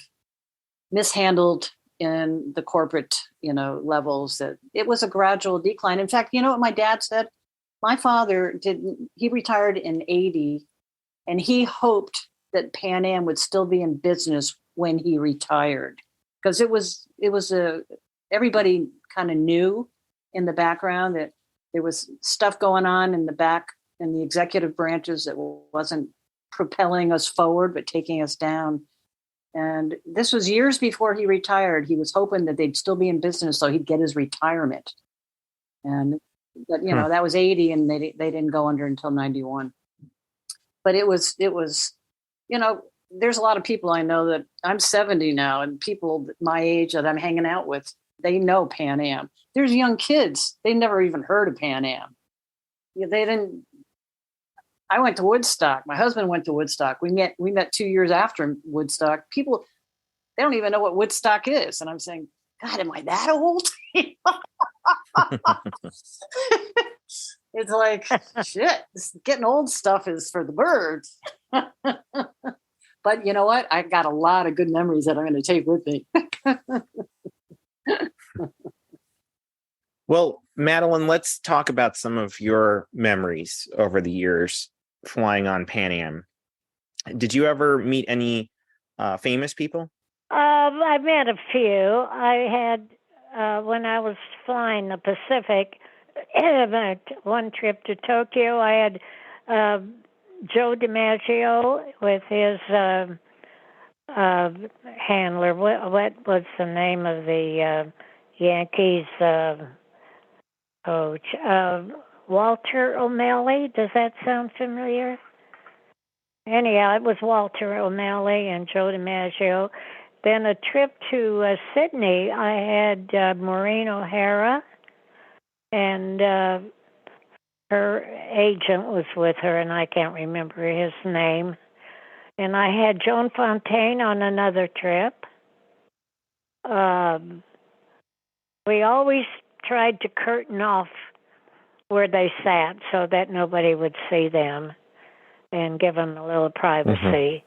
mishandled in the corporate, levels. That it was a gradual decline. In fact, you know what my dad said? My father he retired in 80, and he hoped that Pan Am would still be in business when he retired, because it was everybody kind of knew in the background that there was stuff going on in the back in the executive branches that wasn't propelling us forward, but taking us down. And this was years before he retired. He was hoping that they'd still be in business so he'd get his retirement. But that was 80, and they didn't go under until 91. But it was, there's a lot of people I know that I'm 70 now, and people my age that I'm hanging out with, they know Pan Am. There's young kids. They never even heard of Pan Am. They didn't. I went to Woodstock. My husband went to Woodstock. We met 2 years after Woodstock. People, they don't even know what Woodstock is. And I'm saying, God, am I that old? It's like, shit, this getting old stuff is for the birds. But you know what? I got a lot of good memories that I'm going to take with me. Well, Madeline, let's talk about some of your memories over the years flying on Pan Am. Did you ever meet any famous people? I met a few. I had, when I was flying the Pacific, one trip to Tokyo, I had Joe DiMaggio with his handler. What was the name of the Yankees coach? Walter O'Malley. Does that sound familiar? Anyhow, it was Walter O'Malley and Joe DiMaggio. Then a trip to Sydney, I had Maureen O'Hara, and her agent was with her, and I can't remember his name. And I had Joan Fontaine on another trip. We always tried to curtain off where they sat so that nobody would see them and give them a little privacy.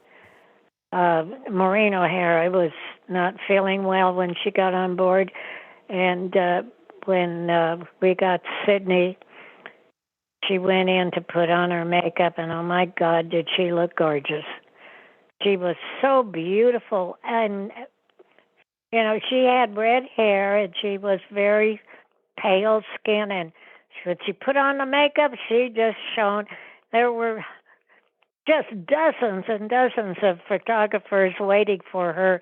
Maureen O'Hara was not feeling well when she got on board, and when we got to Sydney, she went in to put on her makeup, and oh my God, did she look gorgeous. She was so beautiful, and she had red hair, and she was very pale skin, and when she put on the makeup, she just shone. There were just dozens and dozens of photographers waiting for her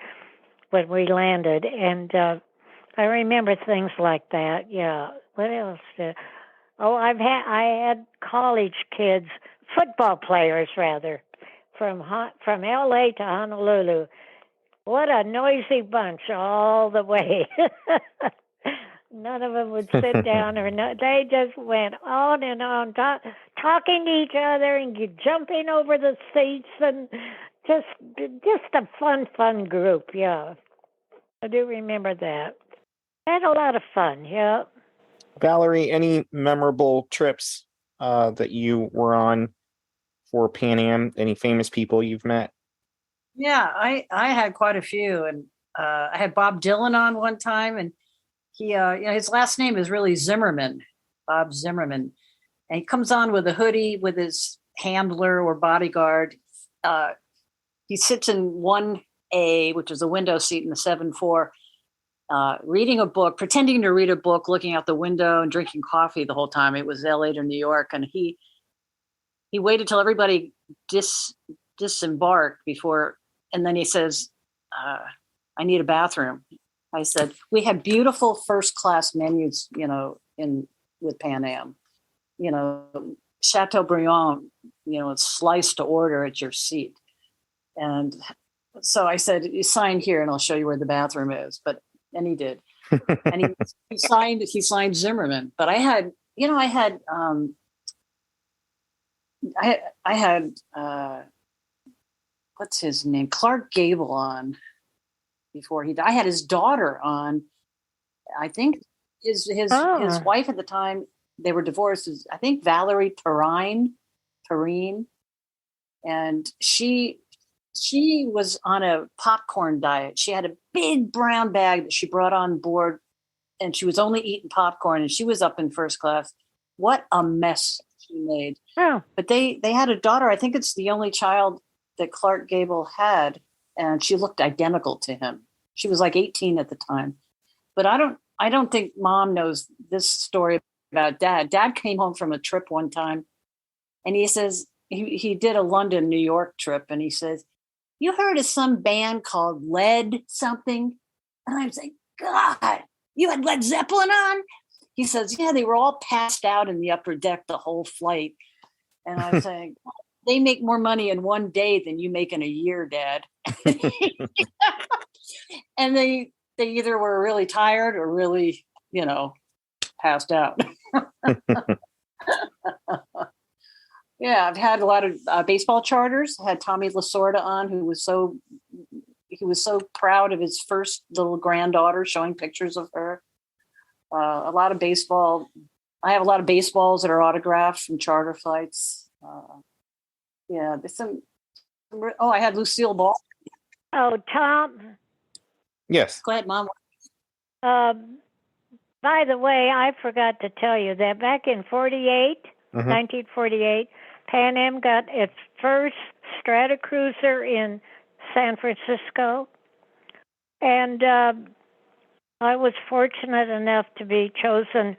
when we landed, and I remember things like that. Yeah. What else? I had college kids, football players rather, from L.A. to Honolulu. what a noisy bunch all the way. None of them would sit down or no. They just went on and on, talking to each other and jumping over the seats, and just a fun group. Yeah, I do remember that. Had a lot of fun. Yeah. Valerie, any memorable trips that you were on for Pan Am? Any famous people you've met? Yeah, I had quite a few, and I had Bob Dylan on one time, and he his last name is really Zimmerman, Bob Zimmerman, and he comes on with a hoodie with his handler or bodyguard. He sits in 1A, which is a window seat in the 7-4, reading a book, pretending to read a book, looking out the window and drinking coffee the whole time. It was LA to New York, and he waited till everybody disembarked before, and then he says, I need a bathroom. I said, we have beautiful first class menus, with Pan Am, Chateaubriand, it's sliced to order at your seat. And so I said, you sign here and I'll show you where the bathroom is. And he did. And he signed Zimmerman. But I had what's his name? Clark Gable on before he died. I had his daughter on. I think his wife at the time, they were divorced, is I think Valerie Perrine. And she was on a popcorn diet. She had a big brown bag that she brought on board, and she was only eating popcorn, and she was up in first class. What a mess she made. Oh. But they had a daughter. I think it's the only child that Clark Gable had, and she looked identical to him. She was like 18 at the time. But I don't think Mom knows this story about Dad. Dad came home from a trip one time, and he says he did a London, New York trip, and he says, you heard of some band called Led something? And I was like, God, you had Led Zeppelin on? He says, yeah, they were all passed out in the upper deck the whole flight. And I was saying, they make more money in one day than you make in a year, Dad. And they either were really tired or really, passed out. Yeah, I've had a lot of baseball charters. I had Tommy Lasorda on, who was so proud of his first little granddaughter, showing pictures of her. A lot of baseball. I have a lot of baseballs that are autographed from charter flights. Yeah, there's some. Oh, I had Lucille Ball. Oh, Tom. Yes. Go ahead, Mom. By the way, I forgot to tell you that back in 1948, Pan Am got its first strata cruiser in San Francisco. And I was fortunate enough to be chosen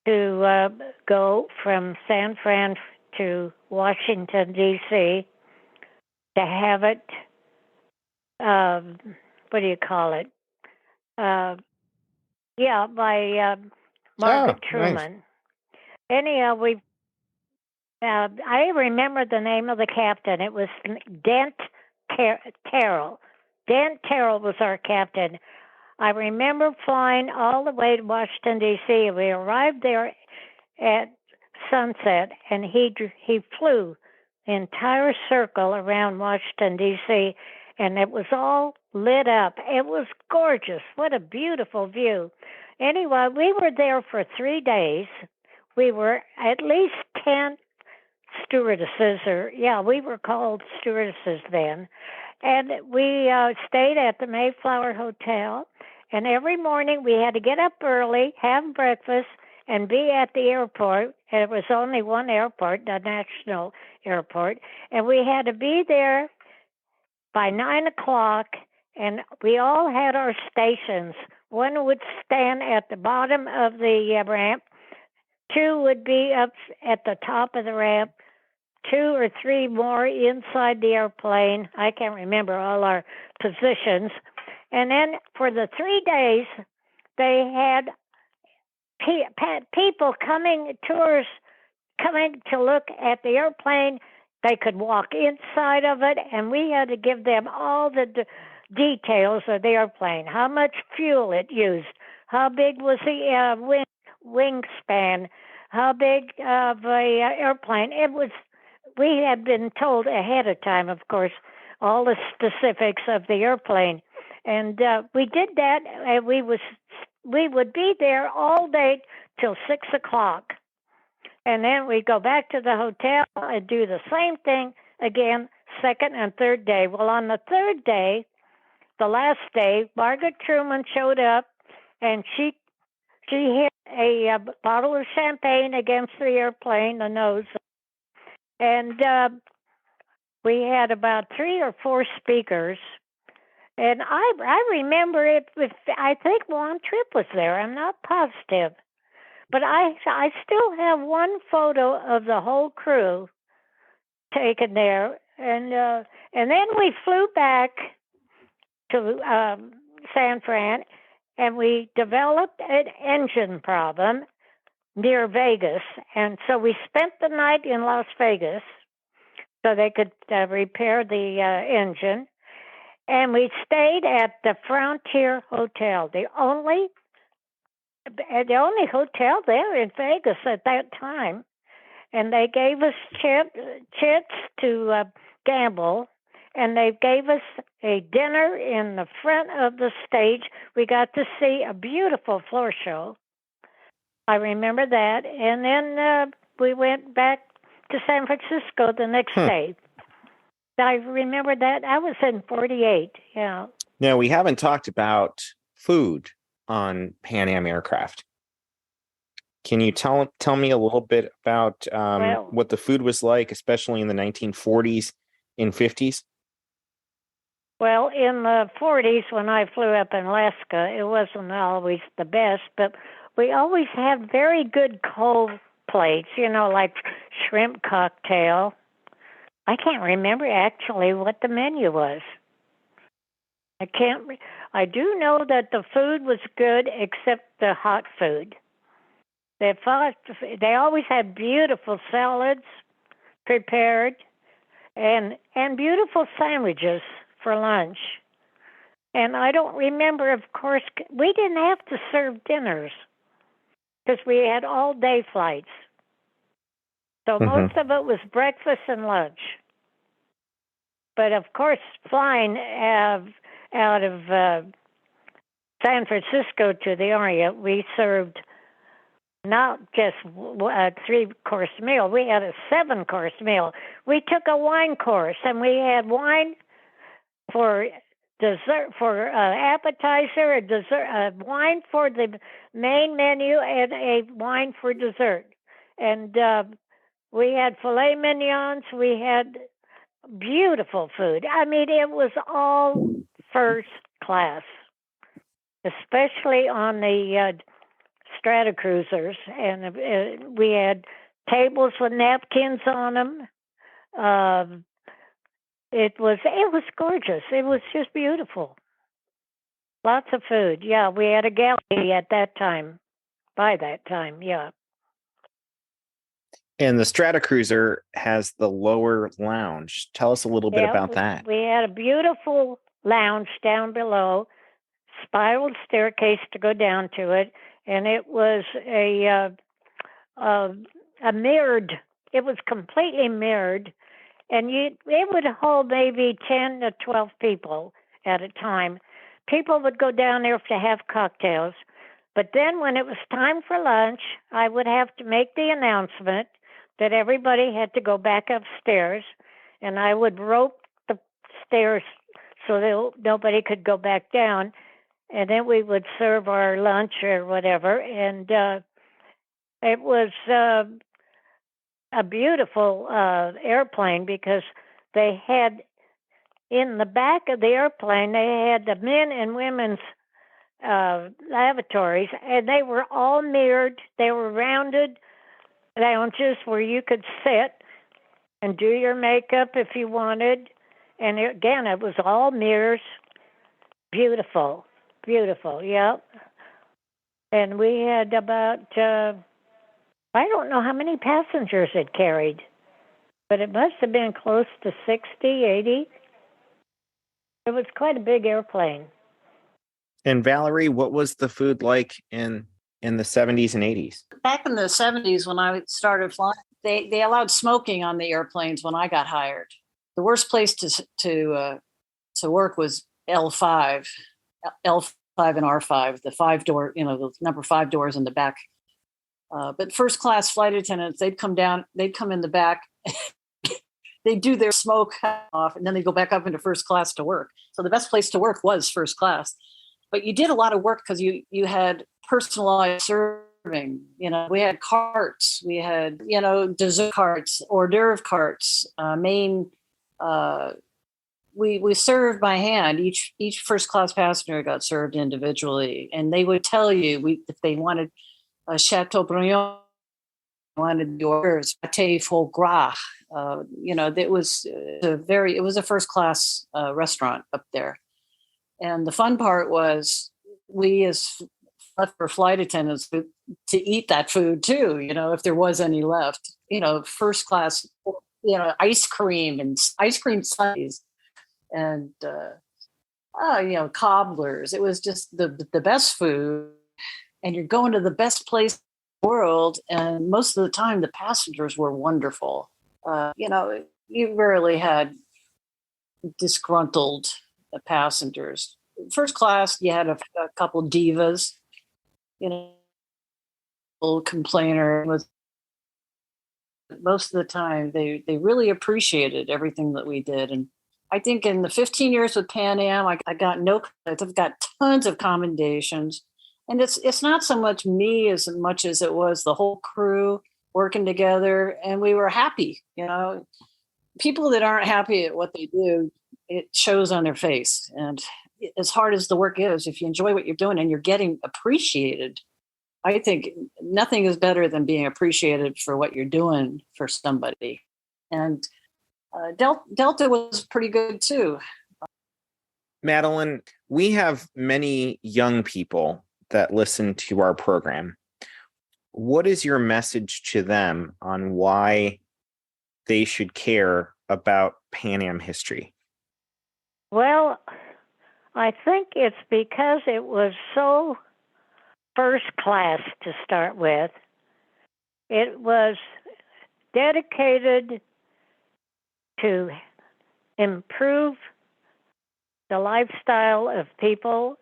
to go from San Fran to Washington, D.C. to have it, what do you call it? By Margaret Truman. Nice. Anyhow, I remember the name of the captain. It was Dent Terrell. Dent Terrell was our captain. I remember flying all the way to Washington, D.C. We arrived there at sunset, and he flew the entire circle around Washington, D.C., and it was all lit up. It was gorgeous. What a beautiful view. Anyway, we were there for 3 days. We were at least 10 stewardesses, we were called stewardesses then. And we stayed at the Mayflower Hotel. And every morning we had to get up early, have breakfast, and be at the airport. And it was only one airport, the National Airport. And we had to be there by 9 o'clock, and we all had our stations. One would stand at the bottom of the ramp. Two would be up at the top of the ramp. 2 or 3 more inside the airplane. I can't remember all our positions. And then for the 3 days, they had people tourists coming to look at the airplane. They could walk inside of it, and we had to give them all the details of the airplane, how much fuel it used, how big was the wingspan, how big of a airplane. It was. We had been told ahead of time, of course, all the specifics of the airplane, and we did that. And we would be there all day till 6 o'clock, and then we'd go back to the hotel and do the same thing again, second and third day. Well, on the third day, the last day, Margaret Truman showed up, and she hit a bottle of champagne against the airplane, the nose, and we had about 3 or 4 speakers. And I remember it. I think Juan Tripp was there. I'm not positive, but I still have one photo of the whole crew taken there, and then we flew back to San Fran, and we developed an engine problem near Vegas, and so we spent the night in Las Vegas so they could repair the engine, and we stayed at the Frontier Hotel, the only hotel there in Vegas at that time, and they gave us chits to gamble. And they gave us a dinner in the front of the stage. We got to see a beautiful floor show. I remember that. And then we went back to San Francisco the next day. I remember that. I was in 48, yeah. Now, we haven't talked about food on Pan Am aircraft. Can you tell me a little bit about what the food was like, especially in the 1940s and 50s? Well, in the 40s, when I flew up in Alaska, it wasn't always the best, but we always had very good cold plates, like shrimp cocktail. I can't remember actually what the menu was. I do know that the food was good, except the hot food. They always had beautiful salads prepared, and beautiful sandwiches for lunch. And I don't remember, of course, we didn't have to serve dinners because we had all-day flights. So most of it was breakfast and lunch. But, of course, flying out of San Francisco to the Orient, we served not just a 3-course meal. We had a 7-course meal. We took a wine course, and we had wine for dessert, for appetizer, a dessert, wine for the main menu, and a wine for dessert. And we had filet mignons. We had beautiful food. I mean, it was all first class, especially on the Stratocruisers. And we had tables with napkins on them. It was gorgeous. It was just beautiful. Lots of food. Yeah, we had a galley at that time. By that time, yeah. And the Stratocruiser has the lower lounge. Tell us a little bit about that. We had a beautiful lounge down below, spiraled staircase to go down to it, and it was a mirrored. It was completely mirrored. And it would hold maybe 10 to 12 people at a time. People would go down there to have cocktails. But then when it was time for lunch, I would have to make the announcement that everybody had to go back upstairs. And I would rope the stairs so that nobody could go back down. And then we would serve our lunch or whatever. And it was a beautiful airplane because they had in the back of the airplane, they had the men and women's lavatories, and they were all mirrored. They were rounded lounges where you could sit and do your makeup if you wanted. And again, it was all mirrors. Beautiful, beautiful, yep. And we had about I don't know how many passengers it carried, but it must have been close to 60, 80. It was quite a big airplane. And Valerie, what was the food like in the 70s and 80s? Back in the 70s, when I started flying, they allowed smoking on the airplanes when I got hired. The worst place to work was L5 and R5, the 5-door, the number 5 doors in the back. But first class flight attendants, they'd come in the back, they'd do their smoke off, and then they'd go back up into first class to work. So the best place to work was first class. But you did a lot of work because you had personalized serving. We had carts, we had, dessert carts, hors d'oeuvre carts, main. We served by hand. Each first class passenger got served individually, and they would tell you if they wanted a Chateaubriand, wanted yours, pâté foie gras. It was a first class restaurant up there. And the fun part was we as for flight attendants to eat that food too, if there was any left, first class, ice cream and ice cream sundaes and, cobblers. It was just the best food, and you're going to the best place in the world. And most of the time the passengers were wonderful. You rarely had disgruntled passengers. First class, you had a couple divas, complainer. Most of the time, they really appreciated everything that we did. And I think in the 15 years with Pan Am, I've got tons of commendations. And it's not so much me as much as it was the whole crew working together, and we were happy. People that aren't happy at what they do, it shows on their face. And as hard as the work is, if you enjoy what you're doing and you're getting appreciated, I think nothing is better than being appreciated for what you're doing for somebody. And Delta was pretty good too. Madeline, we have many young people that listen to our program. What is your message to them on why they should care about Pan Am history? Well, I think it's because it was so first class to start with. It was dedicated to improve the lifestyle of people.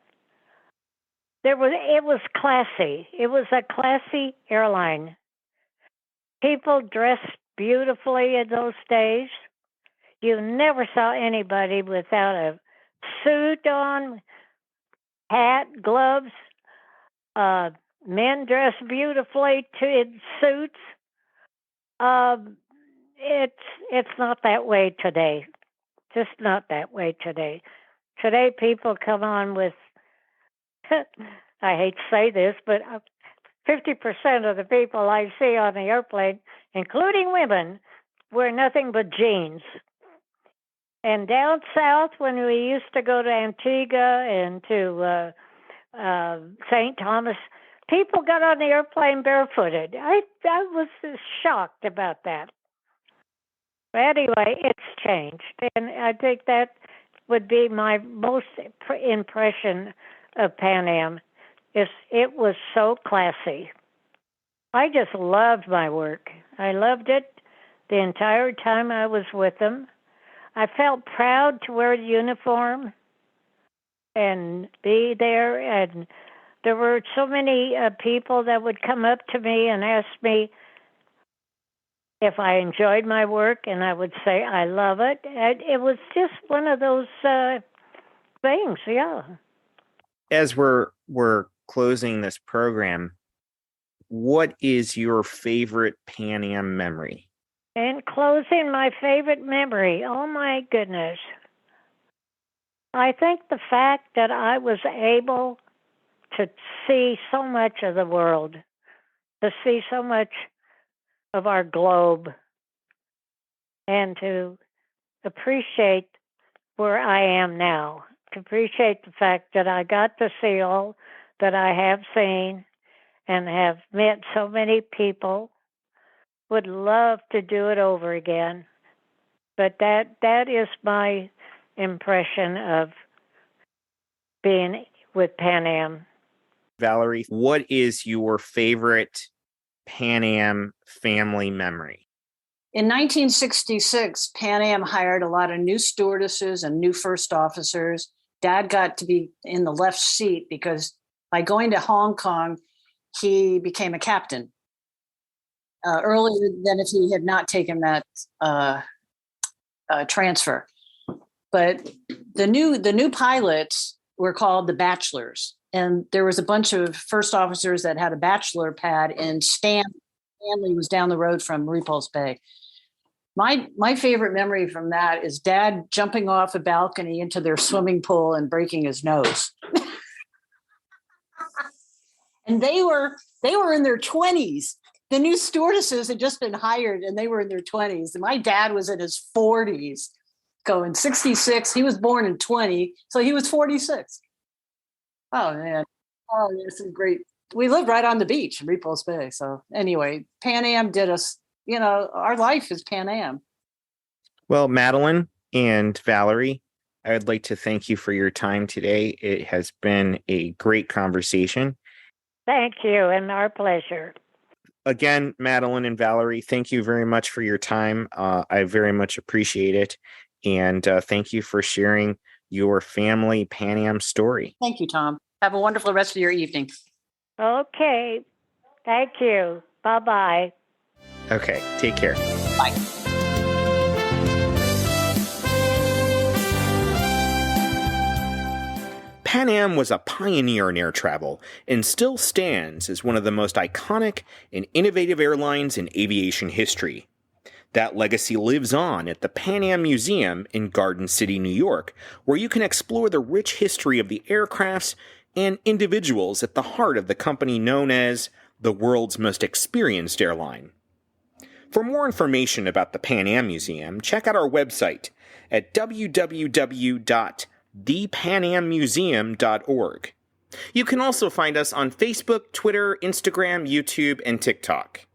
It was classy. It was a classy airline. People dressed beautifully in those days. You never saw anybody without a suit on, hat, gloves. Men dressed beautifully in suits. It's not that way today. Just not that way today. Today, people come on with, I hate to say this, but 50% of the people I see on the airplane, including women, wear nothing but jeans. And down south, when we used to go to Antigua and to St. Thomas, people got on the airplane barefooted. I was shocked about that. But anyway, it's changed, and I think that would be my most impression of Pan Am. It was so classy. I just loved my work. I loved it the entire time I was with them. I felt proud to wear the uniform and be there. And there were so many people that would come up to me and ask me if I enjoyed my work, and I would say I love it. It was just one of those things, yeah. As we're closing this program, what is your favorite Pan Am memory? In closing, my favorite memory, oh my goodness. I think the fact that I was able to see so much of the world, to see so much of our globe, and to appreciate where I am now, to appreciate the fact that I got to see all that I have seen and have met so many people. Would love to do it over again. But that is my impression of being with Pan Am. Valerie, what is your favorite Pan Am family memory? In 1966, Pan Am hired a lot of new stewardesses and new first officers. Dad got to be in the left seat because by going to Hong Kong, he became a captain earlier than if he had not taken that transfer. But the new pilots were called the bachelors, and there was a bunch of first officers that had a bachelor pad, and Stanley was down the road from Repulse Bay. My favorite memory from that is Dad jumping off a balcony into their swimming pool and breaking his nose. And they were in their 20s. The new stewardesses had just been hired and they were in their 20s. And my dad was in his 40s, going 66. He was born in 20, so he was 46. Oh, man. Oh, this is great. We lived right on the beach in Repulse Bay. So anyway, Pan Am did us, our life is Pan Am. Well, Madeline and Valerie, I would like to thank you for your time today. It has been a great conversation. Thank you, and our pleasure. Again, Madeline and Valerie, thank you very much for your time. I very much appreciate it. And thank you for sharing your family Pan Am story. Thank you, Tom. Have a wonderful rest of your evening. Okay. Thank you. Bye-bye. Okay, take care. Bye. Pan Am was a pioneer in air travel and still stands as one of the most iconic and innovative airlines in aviation history. That legacy lives on at the Pan Am Museum in Garden City, New York, where you can explore the rich history of the aircrafts and individuals at the heart of the company known as the world's most experienced airline. For more information about the Pan Am Museum, check out our website at www.thepanammuseum.org. You can also find us on Facebook, Twitter, Instagram, YouTube, and TikTok.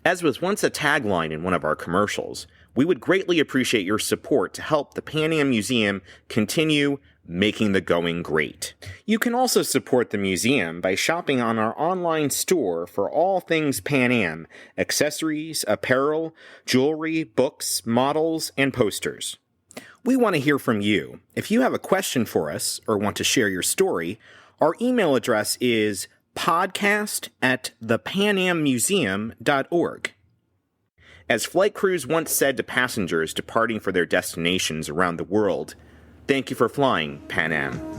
As was once a tagline in one of our commercials, we would greatly appreciate your support to help the Pan Am Museum continue making the going great. You can also support the museum by shopping on our online store for all things Pan Am, accessories, apparel, jewelry, books, models, and posters. We want to hear from you. If you have a question for us or want to share your story, our email address is podcast@thepanammuseum.org. As flight crews once said to passengers departing for their destinations around the world, thank you for flying, Pan Am.